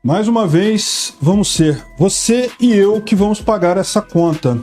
Mais uma vez, vamos ser você e eu que vamos pagar essa conta.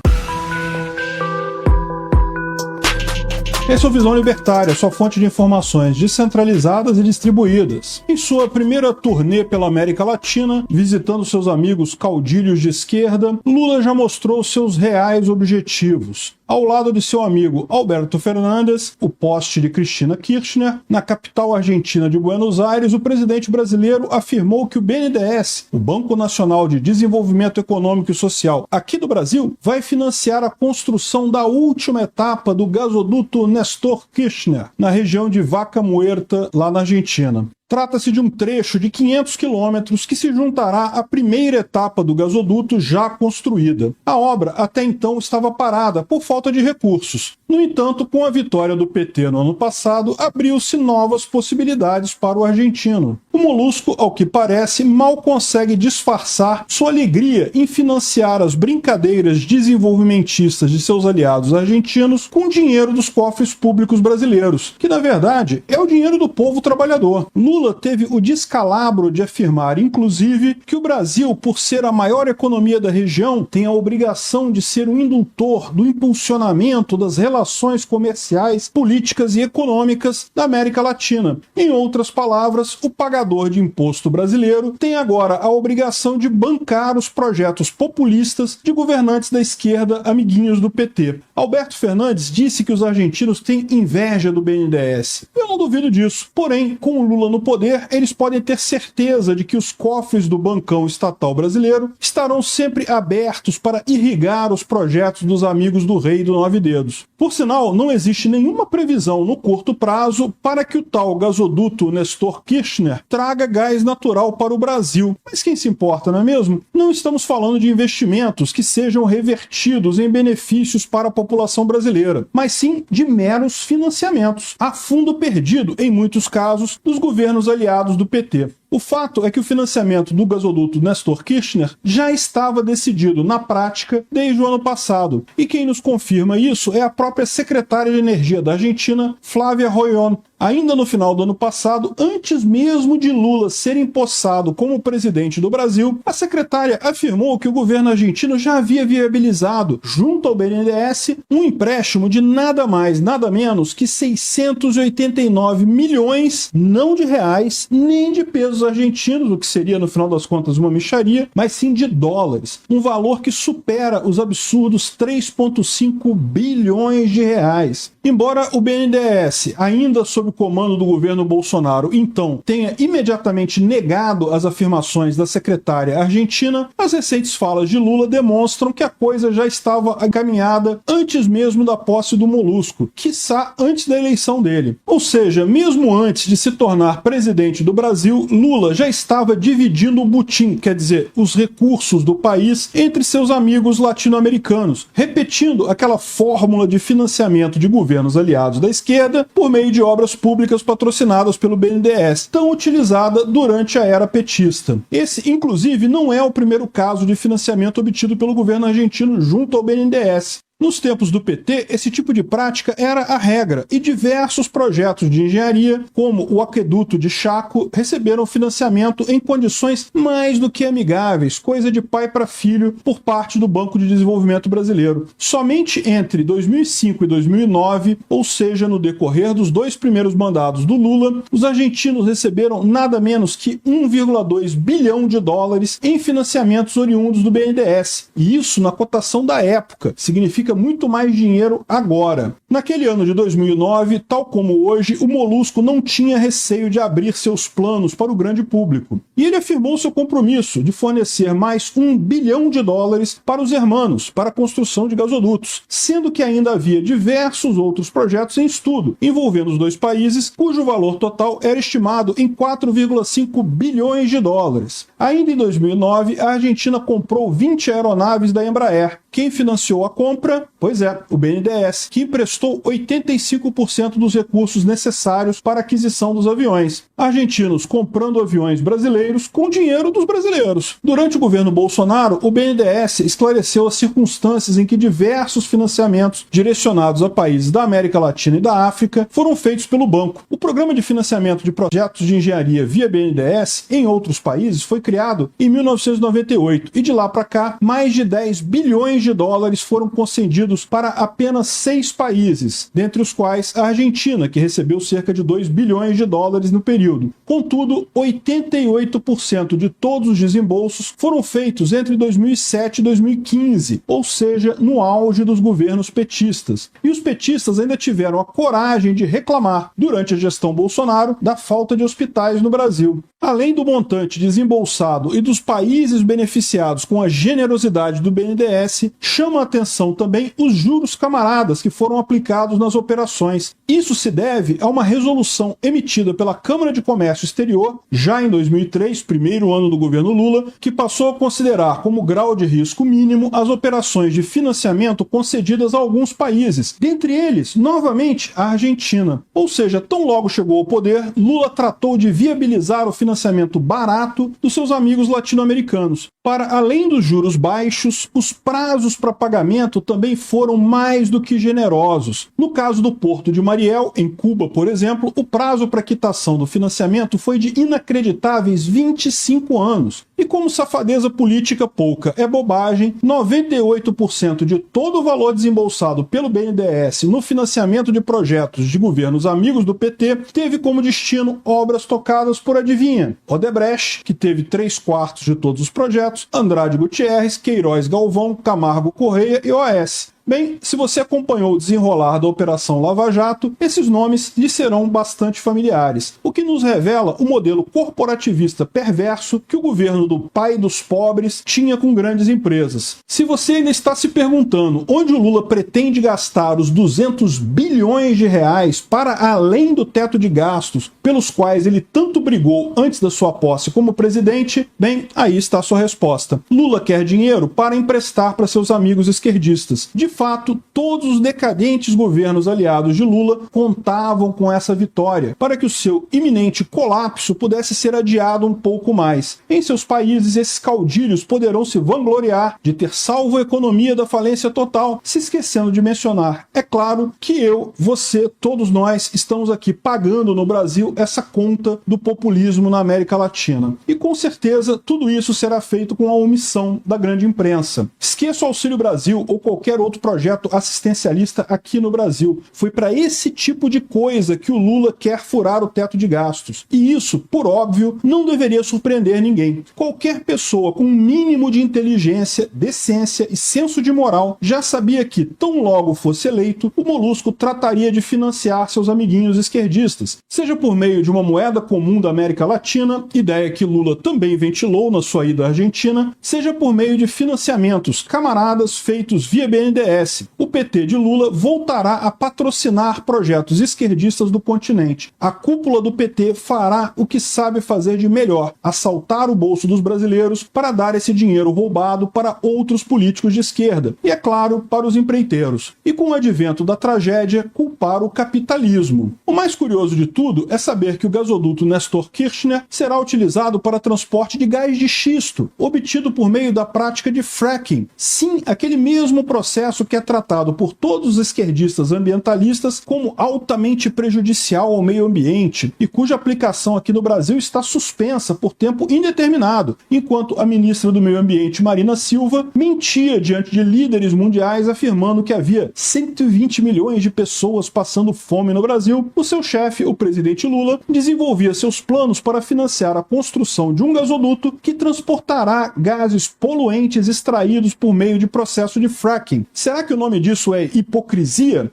Esse é o Visão Libertária, sua fonte de informações descentralizadas e distribuídas. Em sua primeira turnê pela América Latina, visitando seus amigos caudilhos de esquerda, Lula já mostrou seus reais objetivos. Ao lado de seu amigo Alberto Fernandes, o poste de Cristina Kirchner, na capital argentina de Buenos Aires, o presidente brasileiro afirmou que o BNDES, o Banco Nacional de Desenvolvimento Econômico e Social aqui do Brasil, vai financiar a construção da última etapa do gasoduto Néstor Kirchner, na região de Vaca Muerta, lá na Argentina. Trata-se de um trecho de 500 quilômetros que se juntará à primeira etapa do gasoduto já construída. A obra até então estava parada por falta de recursos. No entanto, com a vitória do PT no ano passado, abriu-se novas possibilidades para o argentino. O Molusco, ao que parece, mal consegue disfarçar sua alegria em financiar as brincadeiras desenvolvimentistas de seus aliados argentinos com dinheiro dos cofres públicos brasileiros, que na verdade é o dinheiro do povo trabalhador. Lula teve o descalabro de afirmar, inclusive, que o Brasil, por ser a maior economia da região, tem a obrigação de ser o indutor do impulsionamento das relações comerciais, políticas e econômicas da América Latina. Em outras palavras, o pagador de imposto brasileiro tem agora a obrigação de bancar os projetos populistas de governantes da esquerda amiguinhos do PT. Alberto Fernandes disse que os argentinos têm inveja do BNDES. Eu não duvido disso. Porém, com o Lula no poder, eles podem ter certeza de que os cofres do bancão estatal brasileiro estarão sempre abertos para irrigar os projetos dos amigos do rei do nove dedos. Por sinal, não existe nenhuma previsão no curto prazo para que o tal gasoduto Néstor Kirchner traga gás natural para o Brasil. Mas quem se importa, não é mesmo? Não estamos falando de investimentos que sejam revertidos em benefícios para a população brasileira, mas sim de meros financiamentos, a fundo perdido, em muitos casos, dos governos aliados do PT. O fato é que o financiamento do gasoduto Néstor Kirchner já estava decidido na prática desde o ano passado, e quem nos confirma isso é a própria secretária de Energia da Argentina, Flávia Rollón. Ainda no final do ano passado, antes mesmo de Lula ser empossado como presidente do Brasil, a secretária afirmou que o governo argentino já havia viabilizado, junto ao BNDES, um empréstimo de nada mais, nada menos que 689 milhões, não de reais, nem de pesos argentinos, o que seria, no final das contas, uma mixaria, mas sim de dólares, um valor que supera os absurdos 3,5 bilhões de reais. Embora o BNDES, ainda sob o comando do governo Bolsonaro, então, tenha imediatamente negado as afirmações da secretária argentina, as recentes falas de Lula demonstram que a coisa já estava encaminhada antes mesmo da posse do Molusco, quiçá antes da eleição dele. Ou seja, mesmo antes de se tornar presidente do Brasil, Lula já estava dividindo o butim, quer dizer, os recursos do país, entre seus amigos latino-americanos, repetindo aquela fórmula de financiamento de governos aliados da esquerda por meio de obras públicas patrocinadas pelo BNDES, tão utilizada durante a era petista. Esse, inclusive, não é o primeiro caso de financiamento obtido pelo governo argentino junto ao BNDES. Nos tempos do PT, esse tipo de prática era a regra, e diversos projetos de engenharia, como o aqueduto de Chaco, receberam financiamento em condições mais do que amigáveis, coisa de pai para filho, por parte do Banco de Desenvolvimento Brasileiro. Somente entre 2005 e 2009, ou seja, no decorrer dos dois primeiros mandatos do Lula, os argentinos receberam nada menos que 1,2 bilhão de dólares em financiamentos oriundos do BNDES. E isso, na cotação da época, significa muito mais dinheiro agora. Naquele ano de 2009, tal como hoje, o Molusco não tinha receio de abrir seus planos para o grande público. E ele afirmou seu compromisso de fornecer mais 1 bilhão de dólares para os hermanos, para a construção de gasodutos, sendo que ainda havia diversos outros projetos em estudo, envolvendo os dois países, cujo valor total era estimado em 4,5 bilhões de dólares. Ainda em 2009, a Argentina comprou 20 aeronaves da Embraer. Quem financiou a compra? Pois é, o BNDES, que emprestou 85% dos recursos necessários para a aquisição dos aviões. Argentinos comprando aviões brasileiros com dinheiro dos brasileiros. Durante o governo Bolsonaro, o BNDES esclareceu as circunstâncias em que diversos financiamentos direcionados a países da América Latina e da África foram feitos pelo banco. O programa de financiamento de projetos de engenharia via BNDES em outros países foi criado em 1998 e de lá para cá, mais de 10 bilhões de dólares foram concedidos para apenas 6 países, dentre os quais a Argentina, que recebeu cerca de 2 bilhões de dólares no período. Contudo, 88% de todos os desembolsos foram feitos entre 2007 e 2015, ou seja, no auge dos governos petistas. E os petistas ainda tiveram a coragem de reclamar, durante a gestão Bolsonaro, da falta de hospitais no Brasil. Além do montante desembolsado e dos países beneficiados com a generosidade do BNDES, chama a atenção também os juros camaradas que foram aplicados nas operações. Isso se deve a uma resolução emitida pela Câmara de Comércio Exterior, já em 2003, primeiro ano do governo Lula, que passou a considerar como grau de risco mínimo as operações de financiamento concedidas a alguns países, dentre eles, novamente, a Argentina. Ou seja, tão logo chegou ao poder, Lula tratou de viabilizar o financiamento barato dos seus amigos latino-americanos. Para além dos juros baixos, os prazos para pagamento também foram mais do que generosos. No caso do Porto de Mariel, em Cuba, por exemplo, o prazo para quitação do financiamento foi de inacreditáveis 25 anos. E como safadeza política pouca é bobagem, 98% de todo o valor desembolsado pelo BNDES no financiamento de projetos de governos amigos do PT teve como destino obras tocadas por, adivinha, Odebrecht, que teve 3/4 de todos os projetos, Andrade Gutierrez, Queiroz Galvão, Camargo Correia e OAS. Bem, se você acompanhou o desenrolar da Operação Lava Jato, esses nomes lhe serão bastante familiares, o que nos revela o modelo corporativista perverso que o governo do pai dos pobres tinha com grandes empresas. Se você ainda está se perguntando onde o Lula pretende gastar os 200 bilhões de reais para além do teto de gastos pelos quais ele tanto brigou antes da sua posse como presidente, bem, aí está a sua resposta. Lula quer dinheiro para emprestar para seus amigos esquerdistas. De fato, todos os decadentes governos aliados de Lula contavam com essa vitória, para que o seu iminente colapso pudesse ser adiado um pouco mais. Em seus países, esses caudilhos poderão se vangloriar de ter salvo a economia da falência total, se esquecendo de mencionar, é claro, que eu, você, todos nós, estamos aqui pagando no Brasil essa conta do populismo na América Latina. E com certeza, tudo isso será feito com a omissão da grande imprensa. Esqueça o Auxílio Brasil ou qualquer outro projeto assistencialista aqui no Brasil. Foi para esse tipo de coisa que o Lula quer furar o teto de gastos. E isso, por óbvio, não deveria surpreender ninguém. Qualquer pessoa com um mínimo de inteligência, decência e senso de moral já sabia que, tão logo fosse eleito, o Molusco trataria de financiar seus amiguinhos esquerdistas, seja por meio de uma moeda comum da América Latina, ideia que Lula também ventilou na sua ida à Argentina, seja por meio de financiamentos camaradas feitos via BNDES. O PT de Lula voltará a patrocinar projetos esquerdistas do continente. A cúpula do PT fará o que sabe fazer de melhor, assaltar o bolso dos brasileiros para dar esse dinheiro roubado para outros políticos de esquerda e, é claro, para os empreiteiros. E com o advento da tragédia, culpar o capitalismo. O mais curioso de tudo é saber que o gasoduto Nestor Kirchner será utilizado para transporte de gás de xisto, obtido por meio da prática de fracking. Sim, aquele mesmo processo que é tratado por todos os esquerdistas ambientalistas como altamente prejudicial ao meio ambiente e cuja aplicação aqui no Brasil está suspensa por tempo indeterminado, enquanto a ministra do Meio Ambiente, Marina Silva, mentia diante de líderes mundiais afirmando que havia 120 milhões de pessoas passando fome no Brasil. O seu chefe, o presidente Lula, desenvolvia seus planos para financiar a construção de um gasoduto que transportará gases poluentes extraídos por meio de processo de fracking. Será que o nome disso é hipocrisia?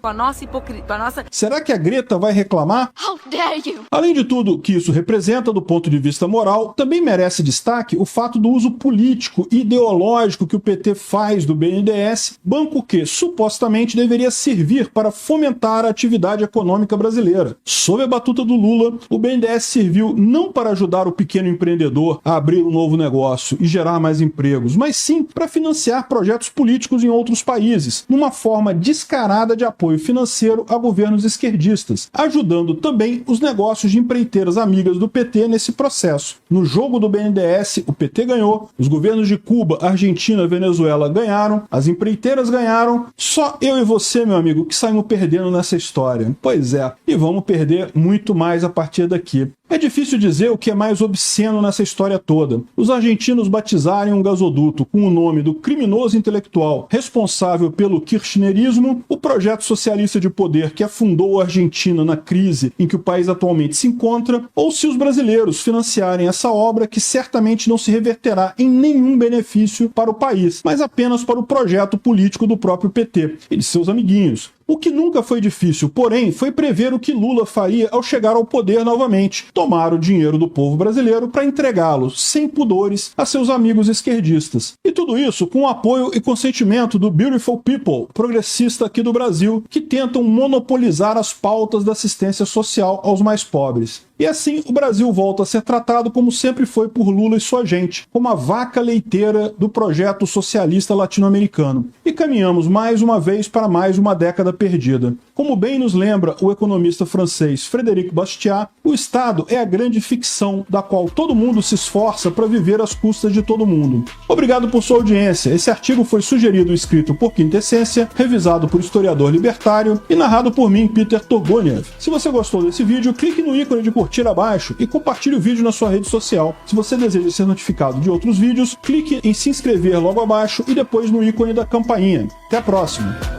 Será que a Greta vai reclamar? How dare you? Além de tudo que isso representa do ponto de vista moral, também merece destaque o fato do uso político e ideológico que o PT faz do BNDES, banco que supostamente deveria servir para fomentar a atividade econômica brasileira. Sob a batuta do Lula, o BNDES serviu não para ajudar o pequeno empreendedor a abrir um novo negócio e gerar mais empregos, mas sim para financiar projetos políticos em outros países, numa forma descarada de apoio financeiro a governos esquerdistas, ajudando também os negócios de empreiteiras amigas do PT nesse processo. No jogo do BNDES, o PT ganhou, os governos de Cuba, Argentina e Venezuela ganharam, as empreiteiras ganharam, só eu e você, meu amigo, que saímos perdendo nessa história. Pois é, e vamos perder muito mais a partir daqui. É difícil dizer o que é mais obsceno nessa história toda. Os argentinos batizarem um gasoduto com o nome do criminoso intelectual responsável pelo kirchnerismo, o projeto socialista de poder que afundou a Argentina na crise em que o país atualmente se encontra, ou se os brasileiros financiarem essa obra que certamente não se reverterá em nenhum benefício para o país, mas apenas para o projeto político do próprio PT e de seus amiguinhos. O que nunca foi difícil, porém, foi prever o que Lula faria ao chegar ao poder novamente: tomar o dinheiro do povo brasileiro para entregá-lo, sem pudores, a seus amigos esquerdistas. E tudo isso com o apoio e consentimento do Beautiful People, progressista aqui do Brasil, que tentam monopolizar as pautas da assistência social aos mais pobres. E assim, o Brasil volta a ser tratado como sempre foi por Lula e sua gente, como a vaca leiteira do projeto socialista latino-americano. E caminhamos mais uma vez para mais uma década perdida. Como bem nos lembra o economista francês Frédéric Bastiat, o Estado é a grande ficção da qual todo mundo se esforça para viver às custas de todo mundo. Obrigado por sua audiência. Esse artigo foi sugerido e escrito por Quintessência, revisado por historiador libertário e narrado por mim, Peter Turgoniev. Se você gostou desse vídeo, clique no ícone de curtir abaixo e compartilhe o vídeo na sua rede social. Se você deseja ser notificado de outros vídeos, clique em se inscrever logo abaixo e depois no ícone da campainha. Até a próxima!